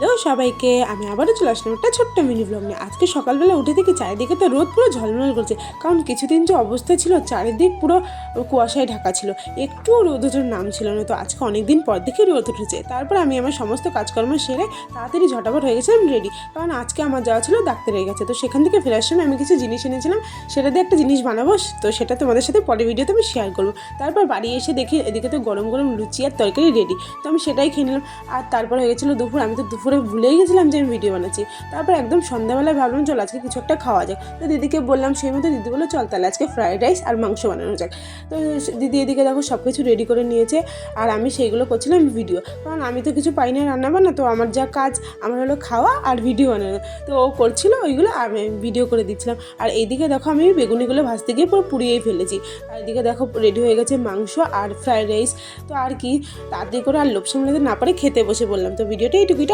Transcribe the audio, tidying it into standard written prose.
Hello সবাইকে, আমি আবারও চলে আসলাম একটা ছোট্ট মিনি ব্লগ নিয়ে। আজকে সকালবেলা উঠে দেখি চারিদিকে তো রোদ পুরো ঝলমল করছে, কারণ কিছুদিন যে অবস্থা ছিল চারিদিক পুরো কুয়াশায় ঢাকা ছিল, একটু রোদ ওঠার নাম ছিল না। তো আজকে অনেক দিন পর দেখি রোদ উঠেছে। তারপর আমি আমার সমস্ত কাজকর্ম সেরে তাড়াতাড়ি ঝটাপট হয়ে গেছিলাম রেডি, কারণ আজকে আমার যাওয়া ছিল ডাক্তারের কাছে। তো সেখান থেকে ফেরার সময় আমি কিছু জিনিস এনেছিলাম, সেটা দিয়ে একটা জিনিস বানাবো, তো সেটা তোমাদের সাথে পরের ভিডিওতে আমি শেয়ার করবো। তারপর বাড়ি এসে দেখি এদিকে তো গরম গরম লুচি আর তরকারি রেডি, তো আমি সেটাই খেয়ে নিলাম। আর তারপর হয়ে গেছিলো দুপুর, আমি তো দুপুরে ভুলেই গেছিলাম যে আমি ভিডিও বানাচ্ছি। তারপর একদম সন্ধ্যাবেলায় ভাবলাম চল আজকে কিছু একটা খাওয়া যাক। তো দিদিকে বললাম, সেই মতো দিদি বললো চল তাহলে আজকে ফ্রাইড রাইস আর মাংস বানানো যাক। তো দিদি এদিকে দেখো সব কিছু রেডি করে নিয়েছে, আর আমি সেইগুলো করছিলাম ভিডিও, কারণ আমি তো কিছু পাই না রান্না বান্না। তো আমার যা কাজ আমার হলো খাওয়া আর ভিডিও বানানো। তো ও করছিল ওইগুলো, আমি ভিডিও করে দিচ্ছিলাম। আর এইদিকে দেখো আমি বেগুনিগুলো ভাজতে গিয়ে পুরো পুড়িয়েই ফেলেছি। আর এদিকে দেখো রেডি হয়ে গেছে মাংস আর ফ্রাইড রাইস। তো আর কি তাড়াতাড়ি করে আর লোভ সামলাতে না পারে খেতে বসে বললাম। তো ভিডিওটা এইটুকুই।